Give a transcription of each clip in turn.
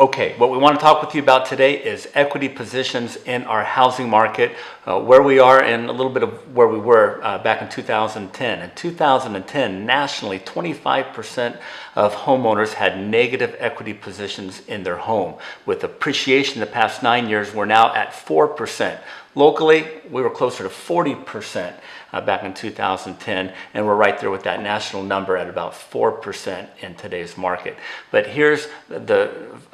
Okay, what we want to talk with you about today is equity positions in our housing market, where we are and a little bit of where we were back in 2010. In 2010, nationally, 25% of homeowners had negative equity positions in their home. With appreciation the past 9 years, we're now at 4%. Locally, we were closer to 40% back in 2010, and we're right there with that national number at about 4% in today's market. But here's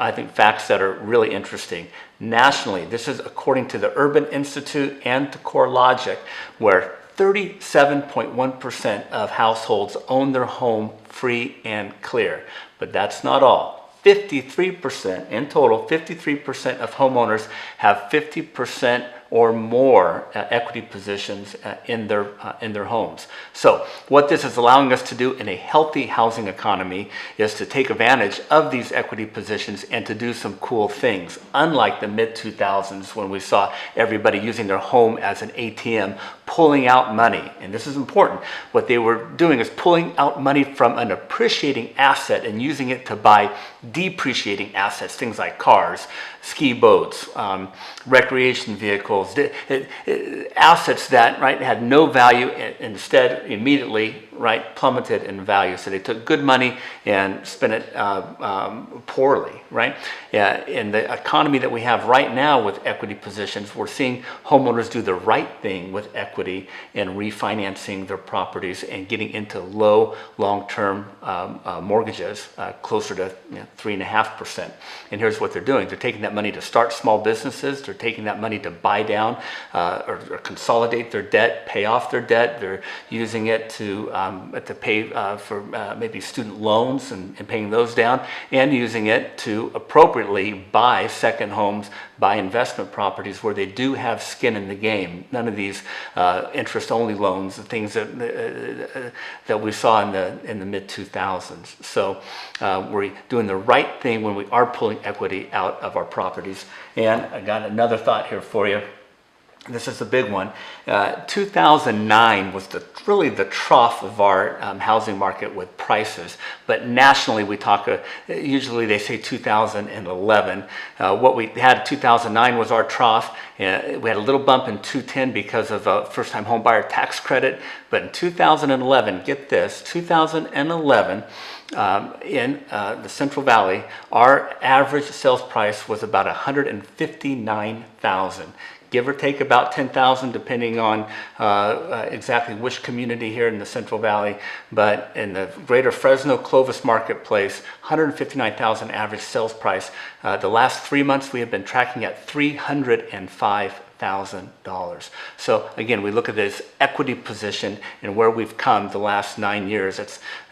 I think, facts that are really interesting. Nationally, this is according to the Urban Institute and to CoreLogic, where 37.1% of households own their home free and clear. But that's not all. 53% in total, 53% of homeowners have 50% or more equity positions in their homes. So what this is allowing us to do in a healthy housing economy is to take advantage of these equity positions and to do some cool things. Unlike the mid-2000s, when we saw everybody using their home as an ATM, pulling out money. And this is important. What they were doing is pulling out money from an appreciating asset and using it to buy depreciating assets, things like cars, ski boats, recreation vehicles, assets that had no value, instead immediately plummeted in value. So they took good money and spent it poorly. In the economy that we have right now with equity positions, we're seeing homeowners do the right thing with equity and refinancing their properties and getting into low long-term mortgages, closer to 3.5%. And here's what they're doing. They're taking that money to start small businesses. They're taking that money to buy down or consolidate their debt, pay off their debt. They're using it to pay for maybe student loans and paying those down, and using it to appropriately buy second homes, buy investment properties where they do have skin in the game. None of these interest-only loans, the things that we saw in the mid-2000s. So we're doing the right thing when we are pulling equity out of our properties. And I got another thought here for you. This is a big one. 2009 was really the trough of our housing market with prices. But nationally, we talk, usually they say 2011. What we had in 2009 was our trough. We had a little bump in 2010 because of a first-time home buyer tax credit. But in 2011, get this, 2011, in the Central Valley, our average sales price was about $159,000. Give or take about $10,000, depending on exactly which community here in the Central Valley. But in the greater Fresno Clovis marketplace, $159,000 average sales price. The last 3 months, we have been tracking at $305,000. So again, we look at this equity position and where we've come the last 9 years.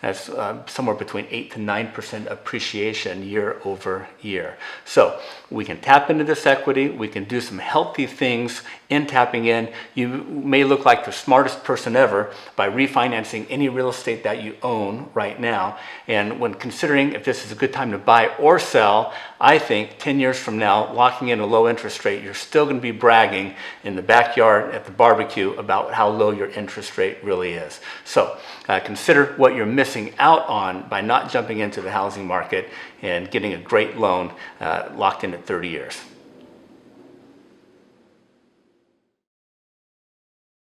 That's somewhere between 8 to 9% appreciation year over year. So we can tap into this equity. We can do some healthy things in tapping in. You may look like the smartest person ever by refinancing any real estate that you own right now. And when considering if this is a good time to buy or sell, I think 10 years from now, locking in a low interest rate, you're still going to be bragging in the backyard at the barbecue about how low your interest rate really is. So consider what you're missing out on by not jumping into the housing market and getting a great loan locked in at 30 years.